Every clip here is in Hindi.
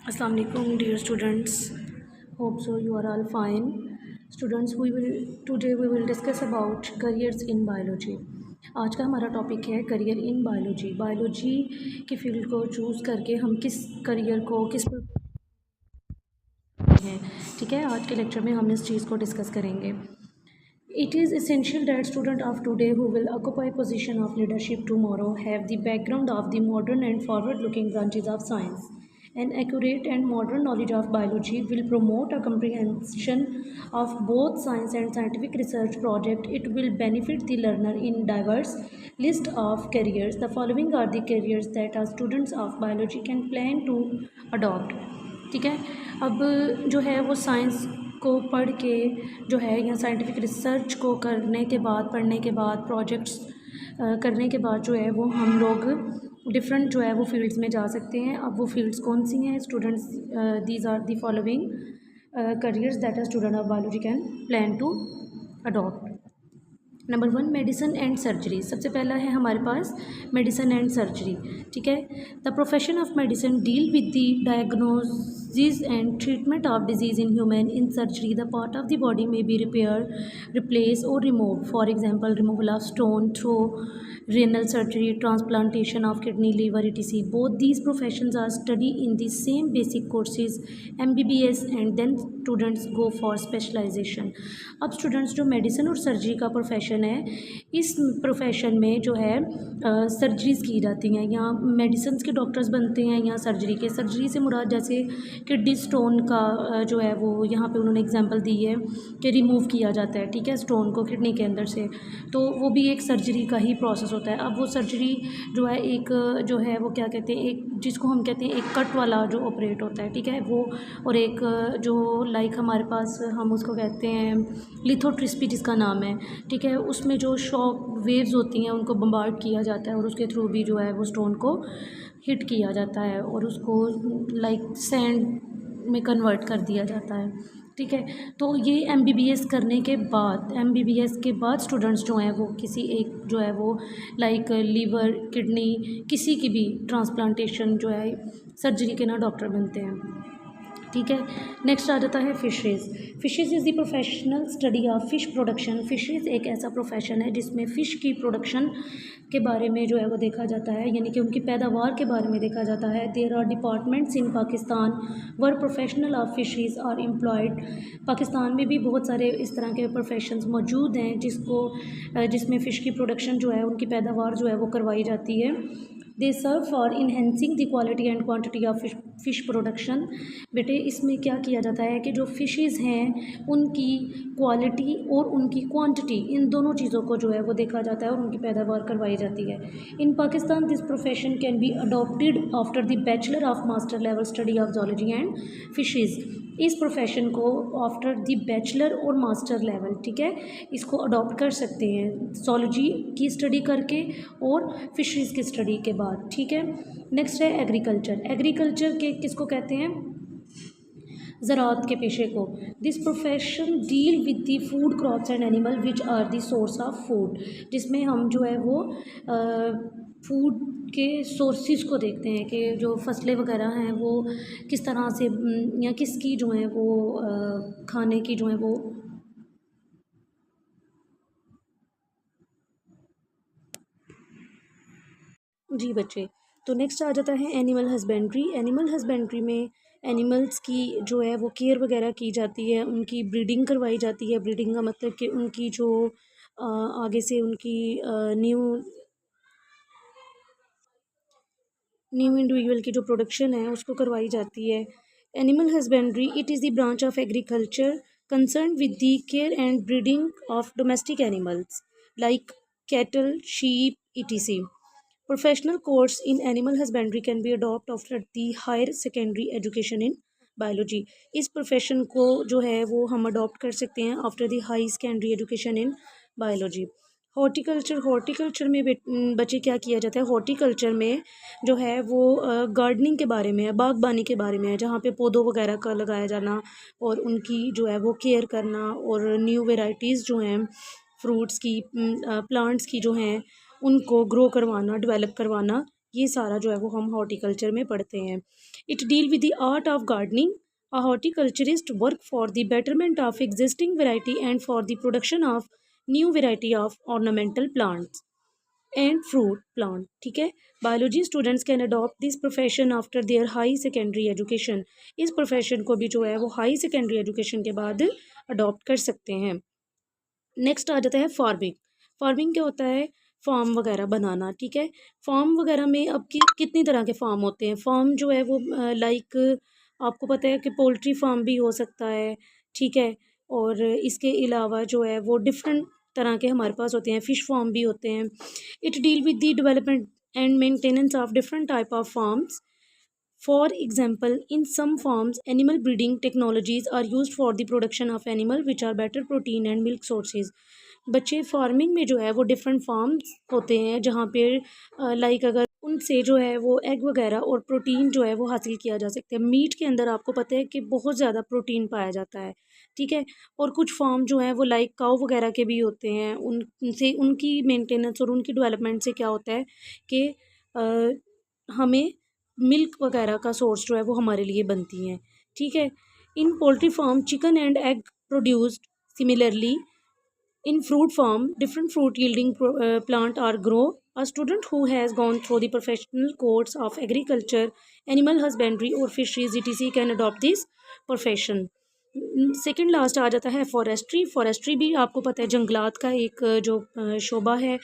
Assalamu alaikum dear students. Hope so you are all fine. Students, today we will discuss about careers in biology. आज का हमारा टॉपिक है करियर इन बायोलॉजी। बायोलॉजी की फील्ड को चूज़ करके हम किस करियर को हैं, ठीक है। आज के लेक्चर में हम इस चीज़ को डिस्कस करेंगे। It is essential that students of today who will occupy position of leadership tomorrow have the background of the modern and forward-looking branches of science. An accurate and modern knowledge of biology will promote a comprehension of both science and scientific research project. It will benefit the learner in diverse list of careers. The following are the careers that our students of biology can plan to adopt. ठीक है। अब जो है वो साइंस को पढ़ के जो है या साइंटिफिक रिसर्च को करने के बाद पढ़ने के बाद प्रोजेक्ट्स करने के बाद जो है वो हम लोग डिफरेंट जो है वो फील्ड्स में जा सकते हैं। अब वो फील्ड्स कौन सी हैं students? These are the following careers that a student of biology can plan to adopt. Number 1, medicine and surgery. सबसे पहला है हमारे पास मेडिसिन एंड सर्जरी, ठीक है। The profession of medicine deal with the diagnosis and treatment of disease in human. In surgery the part of the body में बी रिपेयर, रिप्लेस और remove. For example removal of stone through renal surgery, transplantation of kidney, liver, etc. Both these professions are studied in the same basic courses MBBS and then students go for specialization. अब स्टूडेंट्स जो मेडिसिन और सर्जरी का प्रोफेशन है, इस प्रोफेशन में जो है सर्जरीज़ की जाती हैं या मेडिसिन के डॉक्टर्स बनते हैं या सर्जरी से मुराद जैसे किडनी स्टोन का जो है वो यहाँ पे उन्होंने एग्जांपल दी है कि रिमूव किया जाता है, ठीक है, स्टोन को किडनी के अंदर से, तो वो भी एक सर्जरी का ही प्रोसेस होता है। अब वो सर्जरी जो है एक जो है वो क्या कहते हैं, एक जिसको हम कहते हैं एक कट वाला जो ऑपरेट होता है, ठीक है, वो, और एक जो लाइक हमारे पास हम उसको कहते हैं लिथोट्रिस्पी जिसका नाम है, ठीक है, उसमें जो शॉक वेव्स होती हैं उनको बम्बार्ड किया जाता है और उसके थ्रू भी जो है वो स्टोन को हिट किया जाता है और उसको लाइक सैंड में कन्वर्ट कर दिया जाता है, ठीक है। तो ये MBBS करने के बाद MBBS के बाद स्टूडेंट्स जो हैं वो किसी एक जो है वो लाइक लीवर, किडनी, किसी की भी ट्रांसप्लांटेशन जो है सर्जरी के ना डॉक्टर बनते हैं, ठीक है। नेक्स्ट आ जाता है fishes. Fishes is the professional study of fish production. Fishes एक ऐसा प्रोफेशन है जिसमें फ़िश की प्रोडक्शन के बारे में जो है वो देखा जाता है, यानी कि उनकी पैदावार के बारे में देखा जाता है। There are departments in Pakistan where professional of fisheries are employed. Pakistan में भी बहुत सारे इस तरह के प्रोफेशंस मौजूद हैं जिसमें फ़िश की प्रोडक्शन जो है उनकी पैदावार जो है वो करवाई जाती है। They serve for enhancing the quality and quantity of fish production. बेटे इसमें क्या किया जाता है कि जो फ़िशेज़ हैं उनकी क्वालिटी और उनकी क्वांटिटी, इन दोनों चीज़ों को जो है वो देखा जाता है और उनकी पैदावार करवाई जाती है। In Pakistan this profession can be adopted after the bachelor of master level study of zoology and fishes. इस प्रोफेशन को आफ्टर द बैचलर और मास्टर लेवल, ठीक है, इसको अडॉप्ट कर सकते हैं जूलॉजी की स्टडी करके और फिशरीज़ की स्टडी के बाद, ठीक है। नेक्स्ट है एग्रीकल्चर। एग्रीकल्चर के किसको कहते हैं? ज़राअत के पेशे को। This profession deal with the food crops and animal which are the source of food, जिसमें हम जो है वो फूड के सोर्सेज को देखते हैं कि जो फसलें वगैरह हैं वो किस तरह से या किसकी जो है वो खाने की जो है वो जी बच्चे। तो नेक्स्ट आ जाता है एनिमल हस्बेंड्री। एनिमल हस्बेंड्री में एनिमल्स की जो है वो केयर वगैरह की जाती है, उनकी ब्रीडिंग करवाई जाती है। ब्रीडिंग का मतलब कि उनकी जो आगे से उनकी न्यू इंडिविजुअल की जो प्रोडक्शन है उसको करवाई जाती है। Animal husbandry it is the branch of agriculture concern with the care and breeding of domestic animals like cattle, sheep, etc. Professional course in animal husbandry can be adopted after the higher secondary education in biology. इस प्रोफेशन को जो है वो हम अडॉप्ट कर सकते हैं after the high secondary education in biology. Horticulture में बच्चे क्या किया जाता है? हॉर्टिकल्चर में जो है वो गार्डनिंग के बारे में है, बागबानी के बारे में है, जहाँ पे पौधों वगैरह का लगाया जाना और उनकी जो है वो केयर करना और न्यू वेराइटीज़ जो हैं फ्रूट्स की, प्लांट्स की जो हैं उनको ग्रो करवाना, डेवलप करवाना, ये सारा जो है वो हम हॉर्टिकल्चर में पढ़ते हैं। It deal with the art of gardening. A horticulturist work for the betterment of existing variety and for the production of new variety of ornamental plants and fruit plant. ठीक है। Biology students can adopt this profession after their high secondary education. इस प्रोफेशन को भी जो है वो हाई सेकेंडरी एजुकेशन के बाद अडॉप्ट कर सकते हैं। नेक्स्ट आ जाता है फार्मिंग। फार्मिंग क्या होता है? फार्म वगैरह बनाना। ठीक है। फार्म वगैरह में अब कितनी तरह के फार्म होते हैं। फार्म जो है वो लाइक आपको पता है कि पोल्ट्री फार्म भी हो सकता है। ठीक है। और इसके अलावा जो है वो डिफरेंट तरह के हमारे पास होते हैं। फिश फार्म भी होते हैं। It deal with the development and maintenance of different type of farms. For example, in some farms, animal breeding technologies are used for the production of animal which are better protein and milk sources. बच्चे फार्मिंग में जो है वो डिफरेंट फार्म्स होते हैं जहाँ पे लाइक अगर उनसे जो है वो एग वगैरह और प्रोटीन जो है वो हासिल किया जा सकता है। मीट के अंदर आपको पता है कि बहुत ज़्यादा प्रोटीन पाया जाता है। ठीक है। और कुछ फार्म जो है वो लाइक काऊ वगैरह के भी होते हैं। उनसे उनकी मेंटेनेंस और उनकी डेवलपमेंट से क्या होता है कि हमें मिल्क वगैरह का सोर्स जो है वो हमारे लिए बनती हैं। ठीक है। In poultry farm chicken and egg produced similarly in fruit farm different fruit yielding plant are grow. A student who has gone through the professional course of agriculture, animal husbandry or fisheries etc can adopt this profession. Second last आ जाता है फॉरेस्ट्री। फॉरेस्ट्री भी आपको पता है जंगलात का एक जो शोबा है।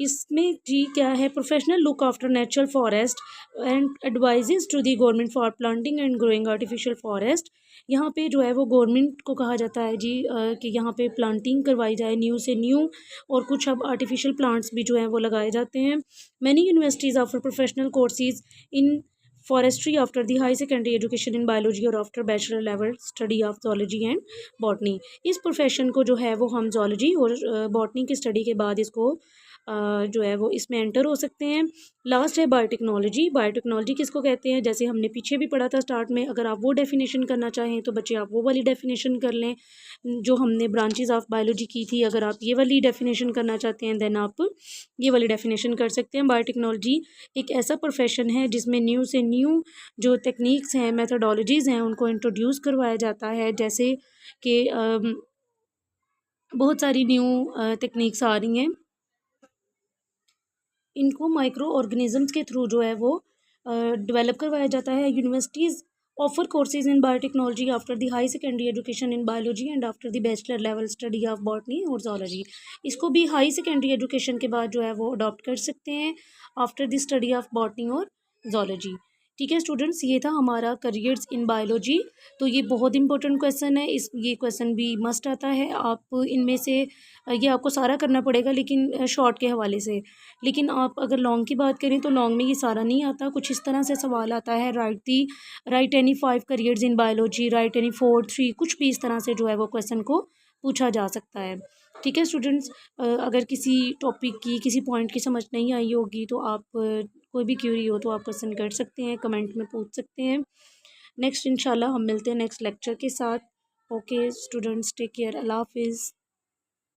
इसमें जी क्या है? Professional look after natural forest and advises to the government for planting and growing artificial forest. यहाँ पे जो है वो गवर्नमेंट को कहा जाता है जी कि यहाँ पे प्लांटिंग करवाई जाए न्यू से न्यू। और कुछ अब आर्टिफिशियल प्लांट्स भी जो हैं वो लगाए जाते हैं। Many universities offer professional courses in forestry after the high secondary education in biology और after bachelor level study of zoology and botany. इस प्रोफेशन को जो है वो हम जोलॉजी और बॉटनी की स्टडी के बाद इसको जो है वो इसमें एंटर हो सकते हैं। लास्ट है बायोटेक्नोलॉजी। बायोटेक्नोलॉजी किसको कहते हैं? जैसे हमने पीछे भी पढ़ा था स्टार्ट में। अगर आप वो डेफिनेशन करना चाहें तो बच्चे आप वो वाली डेफिनेशन कर लें जो हमने ब्रांचेस ऑफ बायोलॉजी की थी। अगर आप ये वाली डेफिनेशन करना चाहते हैं देन आप ये वाली डेफिनेशन कर सकते हैं। बायोटेक्नोलॉजी एक ऐसा प्रोफेशन है जिसमें न्यू से न्यू जो टेक्निक्स हैं, मेथडोलॉजीज़ हैं, उनको इंट्रोड्यूस करवाया जाता है। जैसे कि बहुत सारी न्यू टेक्निक्स आ रही हैं। इनको माइक्रो ऑर्गेनिजम्स के थ्रू जो है वो डेवलप करवाया जाता है। Universities offer courses in biotechnology after the high secondary education in biology and after the bachelor level study of botany और जोलॉजी। इसको भी हाई सेकेंडरी एजुकेशन के बाद जो है वो अडॉप्ट कर सकते हैं after the study of botany और जोलॉजी। ठीक है स्टूडेंट्स, ये था हमारा करियर्स इन बायोलॉजी। तो ये बहुत इंपॉर्टेंट क्वेश्चन है। ये क्वेश्चन भी मस्ट आता है। आप इनमें से ये आपको सारा करना पड़ेगा लेकिन शॉर्ट के हवाले से। लेकिन आप अगर लॉन्ग की बात करें तो लॉन्ग में ये सारा नहीं आता। कुछ इस तरह से सवाल आता है, right any 5 careers in biology, right any 4 3, कुछ भी इस तरह से जो है वो क्वेश्चन को पूछा जा सकता है। ठीक है स्टूडेंट्स, अगर किसी टॉपिक की किसी पॉइंट की समझ नहीं आई होगी तो आप कोई भी क्यूरी हो तो आप क्वेश्चन कर सकते हैं, कमेंट में पूछ सकते हैं। नेक्स्ट इंशाल्लाह हम मिलते हैं नेक्स्ट लेक्चर के साथ। ओके स्टूडेंट्स, टेक केयर, अल्लाह हाफिज़।